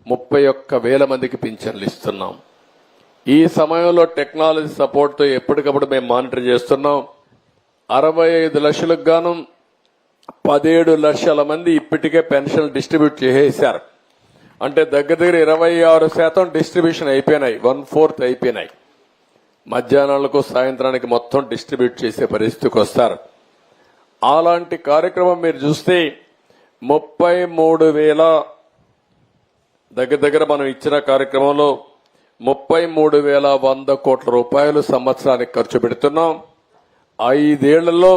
31,000 మందికి పింఛన్లు ఇస్తున్నాం. ఈ సమయంలో టెక్నాలజీ సపోర్ట్తో ఎప్పటికప్పుడు మేము మానిటర్ చేస్తున్నాం. 65 లక్షలకు గాను 17 లక్షల మంది ఇప్పటికే పెన్షన్లు డిస్ట్రిబ్యూట్ చేసేశారు. అంటే దగ్గర 26% డిస్ట్రిబ్యూషన్ అయిపోయినాయి, 1/4 అయిపోయినాయి. మధ్యాహ్నాలకు సాయంత్రానికి మొత్తం డిస్ట్రిబ్యూట్ చేసే పరిస్థితికి వస్తారు. అలాంటి కార్యక్రమం మీరు చూస్తే 33,000 దగ్గర మనం ఇచ్చిన కార్యక్రమంలో 33,100 కోట్ల రూపాయలు సంవత్సరానికి ఖర్చు పెడుతున్నాం. 5 ఏళ్లలో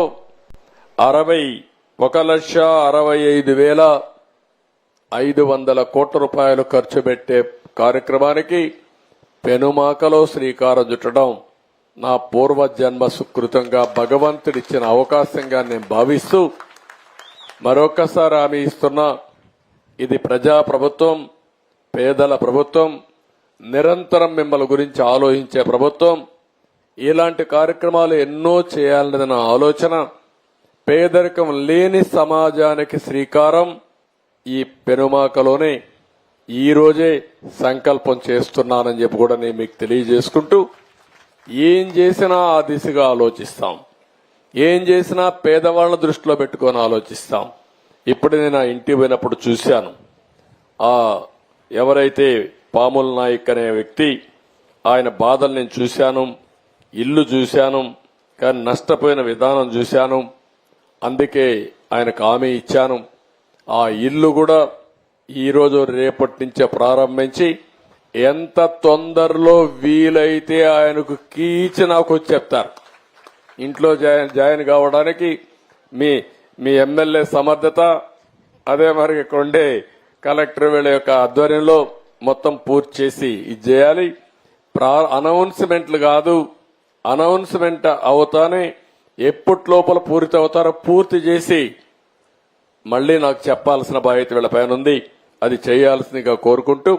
1,65,500 కోట్ల రూపాయలు ఖర్చు పెట్టే కార్యక్రమానికి పెనుమాకలో శ్రీకారం చుట్టడం నా పూర్వజన్మ సుకృతంగా భగవంతుడిచ్చిన అవకాశంగా నేను భావిస్తూ మరొకసారి హామీ ఇస్తున్నా, ఇది ప్రజా ప్రభుత్వం, పేదల ప్రభుత్వం, నిరంతరం మిమ్మల్ని గురించి ఆలోచించే ప్రభుత్వం. ఇలాంటి కార్యక్రమాలు ఎన్నో చేయాలన్నది నా ఆలోచన. పేదరికం లేని సమాజానికి శ్రీకారం ఈ పెనుమాకలోనే ఈ రోజే సంకల్పం చేస్తున్నానని చెప్పి కూడా నేను మీకు తెలియజేసుకుంటూ, ఏం చేసినా ఆ దిశగా ఆలోచిస్తాం, ఏం చేసినా పేదవాళ్ల దృష్టిలో పెట్టుకొని ఆలోచిస్తాం. ఇప్పుడు నేను ఆ ఇంటికి పోయినప్పుడు చూశాను, ఆ ఎవరైతే పాముల నాయక్ అనే వ్యక్తి, ఆయన బాధలు నేను చూశాను, ఇల్లు చూశాను, కానీ నష్టపోయిన విధానం చూశాను. అందుకే ఆయనకు హామీ ఇచ్చాను. ఆ ఇల్లు కూడా ఈ రోజు రేపటి నుంచే ప్రారంభించి ఎంత తొందరలో వీలైతే ఆయనకు కీచి నాకు వచ్చి చెప్తారు. ఇంట్లో జాయిన్ కావడానికి మీ ఎమ్మెల్యే సమర్థత, అదే మరి ఇక్కడ ఉండే కలెక్టర్ వీళ్ళ యొక్క ఆధ్వర్యంలో మొత్తం పూర్తి చేసి ఇది చేయాలి. అనౌన్స్మెంట్లు కాదు, అనౌన్స్మెంట్ అవుతానే ఎప్పటి లోపల పూర్తి అవుతారో పూర్తి చేసి మళ్లీ నాకు చెప్పాల్సిన బాధ్యత వీళ్ళపైన ఉంది. అది చేయాల్సిందిగా కోరుకుంటూ,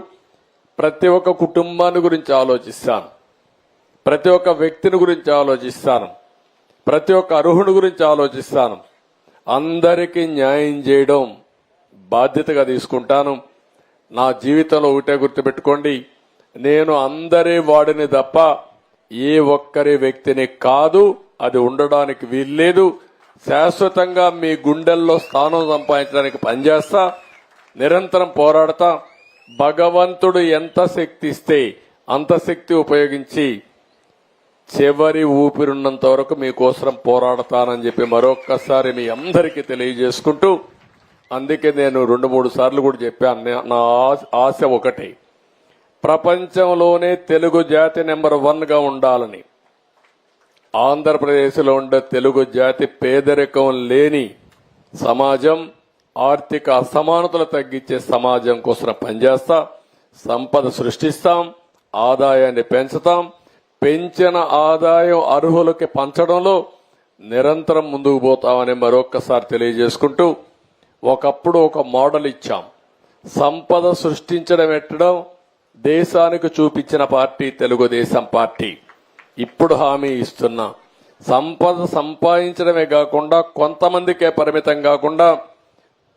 ప్రతి ఒక్క కుటుంబాన్ని గురించి ఆలోచిస్తాను, ప్రతి ఒక్క వ్యక్తిని గురించి ఆలోచిస్తాను, ప్రతి ఒక్క అర్హుని గురించి ఆలోచిస్తాను. అందరికీ న్యాయం చేయడం బాధ్యతగా తీసుకుంటాను. నా జీవితంలో ఒకటే గుర్తుపెట్టుకోండి, నేను అందరి వాడిని తప్ప ఏ ఒక్కరి వ్యక్తిని కాదు. అది ఉండడానికి వీల్లేదు. శాశ్వతంగా మీ గుండెల్లో స్థానం సంపాదించడానికి పనిచేస్తా, నిరంతరం పోరాడతా. భగవంతుడు ఎంత శక్తి ఇస్తే అంత శక్తి ఉపయోగించి చివరి ఊపిరున్నంత వరకు మీకోసం పోరాడతానని చెప్పి మరొక్కసారి మీ అందరికీ తెలియజేసుకుంటూ, అందుకే నేను 2-3 సార్లు కూడా చెప్పాను, నా ఆశ ఒకటే, ప్రపంచంలోనే తెలుగు జాతి నెంబర్ 1 గా ఉండాలని. ఆంధ్రప్రదేశ్లో ఉండే తెలుగు జాతి పేదరికం లేని సమాజం, ఆర్థిక అసమానతలు తగ్గించే సమాజం కోసం పనిచేస్తా. సంపద సృష్టిస్తాం, ఆదాయాన్ని పెంచుతాం. పెంచిన ఆదాయం అర్హులకి పంచడంలో నిరంతరం ముందుకు పోతామని మరొక్కసారి తెలియజేసుకుంటూ, ఒకప్పుడు ఒక మోడల్ ఇచ్చాం. సంపద సృష్టించడం ఎట్టడం దేశానికి చూపించిన పార్టీ తెలుగుదేశం పార్టీ. ఇప్పుడు హామీ ఇస్తున్నా, సంపద సంపాదించడమే కాకుండా కొంతమందికే పరిమితం కాకుండా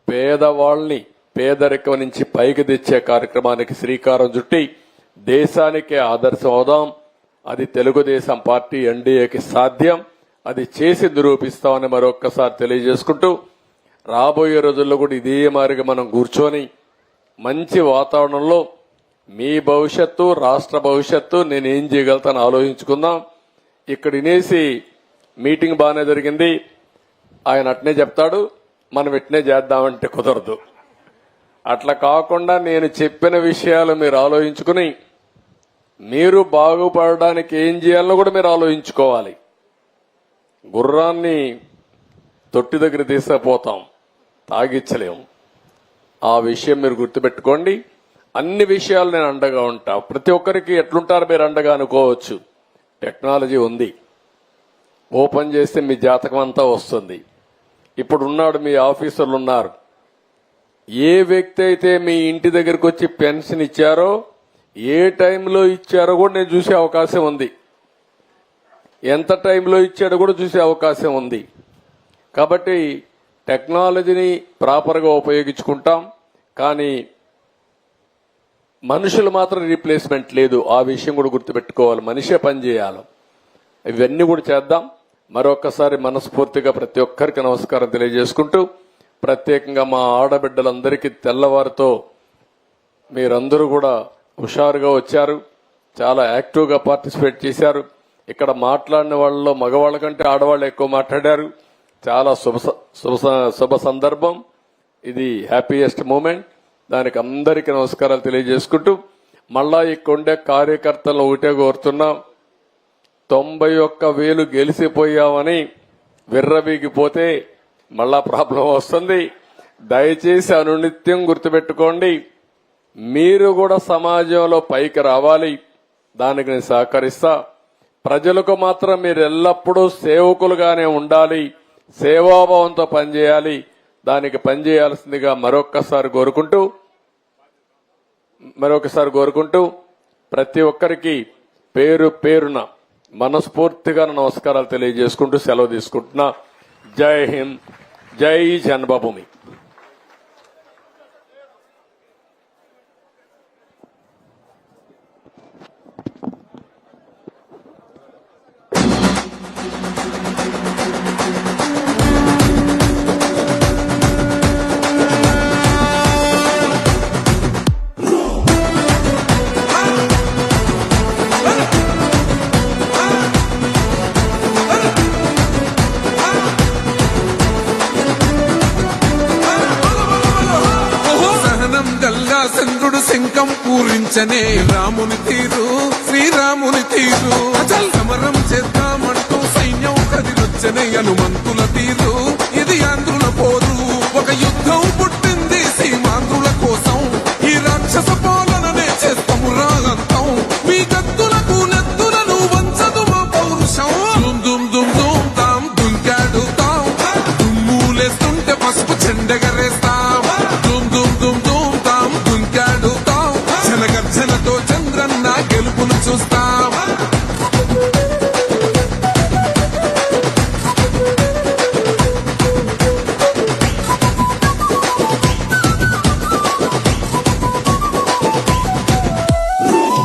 పేదవాళ్ని పేదరికం నుంచి పైకి తెచ్చే కార్యక్రమానికి శ్రీకారం చుట్టి దేశానికే ఆదర్శం అవుదాం. అది తెలుగుదేశం పార్టీ ఎన్డీఏకి సాధ్యం. అది చేసి నిరూపిస్తామని మరొక్కసారి తెలియజేసుకుంటూ, రాబోయే రోజుల్లో కూడా ఇదే మారిగా మనం కూర్చొని మంచి వాతావరణంలో మీ భవిష్యత్తు, రాష్ట్ర భవిష్యత్తు నేనేం చేయగలుగుతాను ఆలోచించుకుందాం. ఇక్కడ వినేసి మీటింగ్ బాగానే జరిగింది, ఆయన అట్నే చెప్తాడు, మనం ఇట్నే చేద్దామంటే కుదరదు. అట్లా కాకుండా నేను చెప్పిన విషయాలు మీరు ఆలోచించుకుని మీరు బాగుపడడానికి ఏం చేయాలో కూడా మీరు ఆలోచించుకోవాలి. గుర్రాన్ని తొట్టి దగ్గర తీసుకుపోతాం, తాగిచ్చలేము. ఆ విషయం మీరు గుర్తుపెట్టుకోండి. అన్ని విషయాలు నేను అండగా ఉంటా. ప్రతి ఒక్కరికి ఎట్లుంటారు మీరు అండగా అనుకోవచ్చు. టెక్నాలజీ ఉంది, ఓపెన్ చేస్తే మీ జాతకం అంతా వస్తుంది. ఇప్పుడు ఉన్నాడు, మీ ఆఫీసర్లు ఉన్నారు. ఏ వ్యక్తి అయితే మీ ఇంటి దగ్గరకు వచ్చి పెన్షన్ ఇచ్చారో, ఏ టైంలో ఇచ్చారో కూడా నేను చూసే అవకాశం ఉంది. ఎంత టైంలో ఇచ్చాడో కూడా చూసే అవకాశం ఉంది. కాబట్టి టెక్నాలజీని ప్రాపర్గా ఉపయోగించుకుంటాం. కానీ మనుషులు మాత్రం రీప్లేస్మెంట్ లేదు. ఆ విషయం కూడా గుర్తుపెట్టుకోవాలి. మనిషే పని చేయాలి. ఇవన్నీ కూడా చేద్దాం. మరొకసారి మనస్ఫూర్తిగా ప్రతి ఒక్కరికి నమస్కారం తెలియజేసుకుంటూ, ప్రత్యేకంగా మా ఆడబిడ్డలందరికీ తెల్లవారితో మీరందరూ కూడా హుషారుగా వచ్చారు, చాలా యాక్టివ్గా పార్టిసిపేట్ చేశారు. ఇక్కడ మాట్లాడిన వాళ్ళలో మగవాళ్ళ కంటే ఆడవాళ్ళు ఎక్కువ మాట్లాడారు. చాలా శుభ సందర్భం ఇది, హ్యాపీయెస్ట్ మూమెంట్. దానికి అందరికీ నమస్కారాలు తెలియజేసుకుంటూ, మళ్ళా ఇక్కడుండే కార్యకర్తలను ఒకటే కోరుతున్నాం, 91,000 గెలిచిపోయామని విర్రవీగిపోతే మళ్ళా ప్రాబ్లం వస్తుంది. దయచేసి అనునిత్యం గుర్తుపెట్టుకోండి, మీరు కూడా సమాజంలో పైకి రావాలి. దానికి నేను సహకరిస్తా. ప్రజలకు మాత్రం మీరు ఎల్లప్పుడూ సేవకులుగానే ఉండాలి, సేవాభావంతో పనిచేయాలి. దానికి పనిచేయాల్సిందిగా మరొకసారి కోరుకుంటూ ప్రతి ఒక్కరికి పేరు పేరున మనస్ఫూర్తిగా నమస్కారాలు తెలియజేసుకుంటూ సెలవు తీసుకుంటున్నా. జై హింద్, జై జన్మభూమి. చంద్రుడు శంఖం పూరించనే రాముని తీరు, శ్రీరాముని తీరు. అచల్ సమరం చేద్దామంటూ సైన్యం కదిలొచ్చనే హనుమంతుల తీరు. ఇది ఆంధ్రుల పోరు, ఒక యుద్ధం పుట్టింది సీమాంధ్రుల కోసం. ఈ రాక్షస పాలననే చేస్తాము రాగంతం. మీ గద్దులకు నెత్తులను వంచదు మా పౌరుషం. దుమ్ దుమ్ దుమ్ దుమ్ తాం దుంకాడుతాం, దుమ్ములేస్తుంటే పసుపు చెండెగరేస్తాం. దుమ్ దుమ్ దుమ్ దుమ్ తాం దుంకాడుతాం, జనగర్జనతో చంద్రన్న గెలుపును చూస్తాం.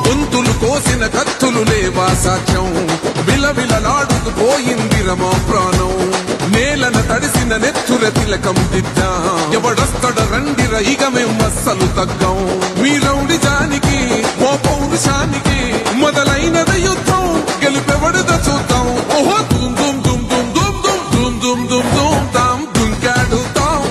గొంతులు కోసిన కత్తులు లేవా సాక్ష్యం, విలవిలలాడుతూ పోయింది రమా ప్రాణం. నేలన తడిసిన నెత్తుర తిలకం దిద్దా, ఎవడొస్తడ రండిర ఇక మేం అస్సలు తగ్గం. మీ రౌడి జానికి ఓ పౌరుషానికి మొదలైనది యుద్ధం, గెలుపెవడిదో చూద్దాం. ఓహో దుమ్ దుమ్ దుమ్ దుమ్ దుమ్ దుమ్ దుమ్ దుమ్ దుమ్ దుమ్ తాం దుంకాడుతాం,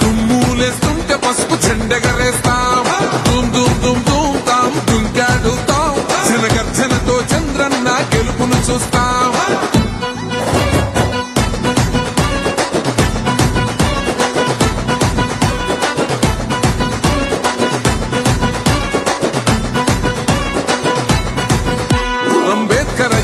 దుమ్ములేస్తుంటే పసుపు చెండెగరేస్తాం. దుమ్ దుమ్ దుమ్ దుమ్ తాం దుంకాడుతాం, జనగర్జనతో చంద్రన్న గెలుపును చూస్తాం.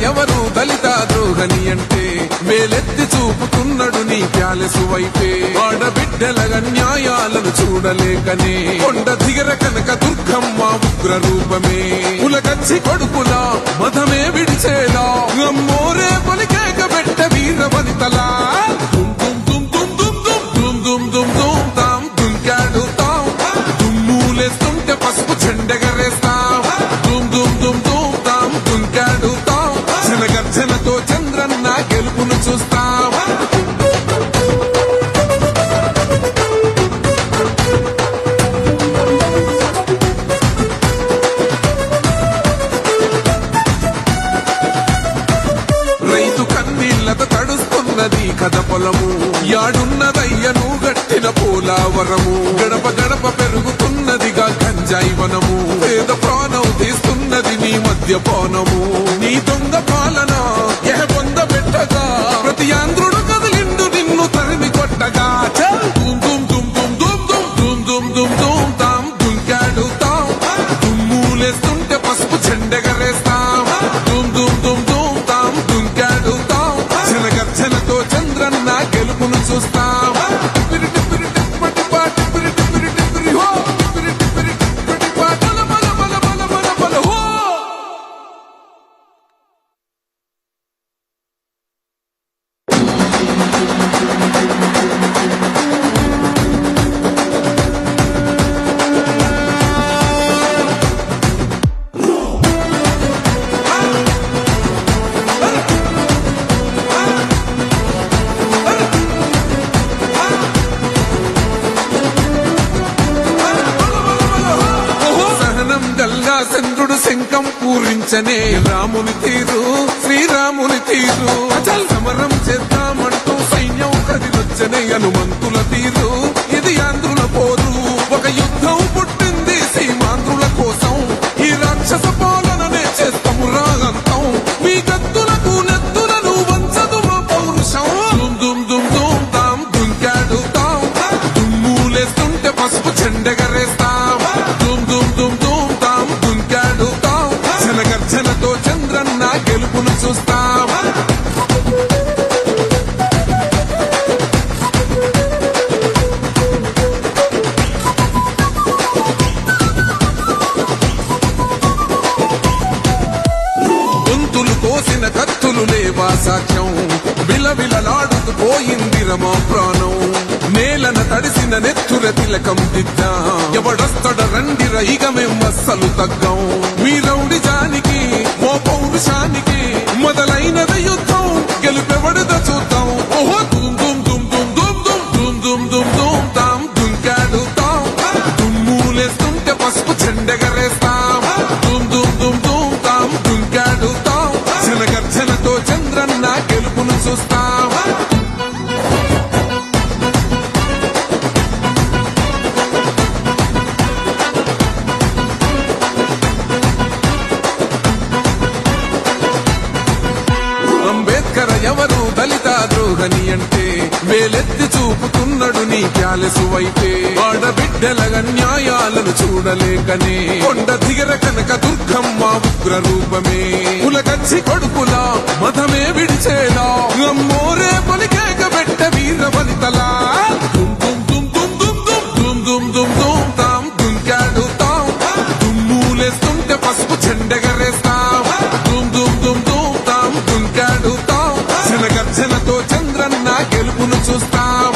ఎవరు దళిత ద్రోహని అంటే వేలెత్తి చూపుతున్నాడు నీ ప్యాలెసు వైపే. ఆడబిడ్డల న్యాయాలను చూడలేకనే కొండ దిగర కనక దుర్గమ్మ ఉగ్ర రూపమే. పులగచ్చి కొడుకులా మధమే విడిచేలా అమ్మోరే పలికేక పెట్ట వీర వనితలా. దుమ్ దుమ్ దుమ్ దుమ్ దుమ్ దుమ్ దుమ్ దుమ్ దుమ్ తాం దుంకాడుతాం, దుమ్ములేస్తుంటే పసుపు చెండెగరేస్తాం. దుమ్ దుమ్ దుమ్ దుమ్ తాం దుంకాడుతాం, జనగర్జనతో చంద్రన్న గెలుపును చూస్తాం. రైతు కన్నీళ్లతో తడుస్తున్నది కథ పొలము, యాడున్నదయ్యను గట్టిన పోలావరము. గడప గడప పెరుగుతున్నదిగా గంజాయి వనము, పేద ప్రాణం తీస్తున్నది నీ మద్యపానము. నీ దొంగ పాలన ఎహ పొంద పెట్టగా ప్రతి ఆంధ్రుడు కదిలిండు నిన్ను తరిమి కొట్టగా. దుమ్ దుమ్ దుమ్ దుమ్ దుమ్ దుమ్ దుమ్ దుమ్ దుమ్ తాం దుంకాడుతాం, దుమ్ములేస్తుంటే పసుపు చెండెగరేస్తాం. దుమ్ దుమ్ దుమ్ దుమ్ తాం దుంకాడుతాం, జనగర్జనతో చంద్రన్న గెలుపును చూస్తాం. శంఖం పూరించనే రాముని తీరు శ్రీరాముని తీరు అచల్ సమరం చేద్దామంటూ సైన్యం కదిలొచ్చనే హనుమంతుల తీరు ఇది ఆంధ్రుల పోరు ఒక యుద్ధం పుట్టింది సీమాంధ్రుల కోసం ఈ రాక్షస పాలననే చేస్తాము రాగంతం మీ గత్తులకు నెత్తులను వంచదు మా పౌరుషం దుమ్ దుమ్ దుమ్ దుమ్ తాం దుంకాడుతాం దుమ్ములేస్తుంటే పసుపు చెండెగరేస్తాం దుమ్ దుమ్ దుమ్ దుమ్ తాం దుంకాడుతాం జనగర్జనతో చంద్రన్న గెలుపును చూస్తాం గొంతులు కోసిన కత్తులు లేవా సాక్ష్యం విలవిలలాడుతూ పోయింది రమా ప్రాణం నేలన తడిసిన నెత్తుర తిలకం దిద్దా ఎవడొస్తడ రండి రైగ మేం అస్సలు తగ్గం మీ రౌడి జానికి ఓ పౌరుషానికి మొదలైనది యుద్ధం గెలుపెవడద చూద్దాం ఓహో దుమ్ దుమ్ దుమ్ దుమ్ దుమ్ దుమ్ దుమ్ దుమ్ దుమ్ దుమ్ తాం దుంకాడుతాం దుమ్ములేస్తుంటే పసుపు చెండెగరేస్తాం దుమ్ దుమ్ దుమ్ దుమ్ తాం దుంకాడుతాం జనగర్జనతో చంద్రన్న గెలుపును చూస్తాం అంబేద్కర్ ఎవరు దళిత ద్రోహని అంటే వేలెత్తి చూపుతున్నాడు నీ ప్యాలెసు వైపే ఆడబిడ్డల న్యాయాలను చూడలేకనే కొండ దిగర కనక దుర్గమ్మ ఉగ్ర రూపమే కులగచ్చి కొడుకులా మతమే విడిచేలా అమ్మోరే పలికేక పెట్ట వీర వనితలా దుమ్ దుమ్ దుమ్ దుమ్ దుమ్ దుమ్ దుమ్ దుమ్ దుమ్ దుమ్ తాం దుంకాడుతాం దుమ్ములేస్తుంటే పసుపు చెండెగరేస్తాం దుమ్ దుమ్ దుమ్ దుమ్ తాం దుంకాడుతాం జనగర్జనతో చంద్రన్న గెలుపును చూస్తాం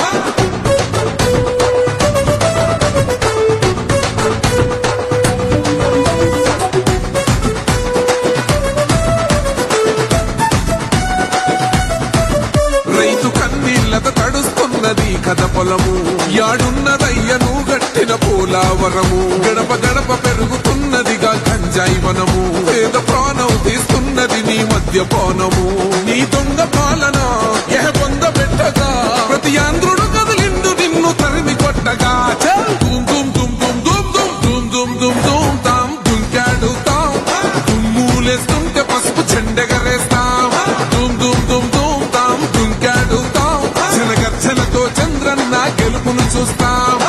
రైతు కన్నీళ్లతో తడుస్తున్నది కథ పొలము యాడున్నదయ్యను గట్టిన పోలావరము గడప గడప పెరుగుతున్నదిగా గంజాయి వనము పేద ప్రాణం తీస్తున్నది నీ మద్యపానము నీ దొంగ పాలన ఎహ పొంద పెట్టగా ప్రతి ఆంధ్రుడు కదిలిండు నిన్ను తరిమి కొట్టగా చల్ దుమ్ దుమ్ దుమ్ దుమ్ దుమ్ దుమ్ దుమ్ దుమ్ దుమ్ దుమ్ తాం దుంకాడుతాం దుమ్ములేస్తుంటే పసుపు చెండెగరేస్తాం దుమ్ దుమ్ దుమ్ దుమ్ తాం దుంకాడుతాం జనగర్జనతో చంద్రన్న గెలుపును చూస్తాం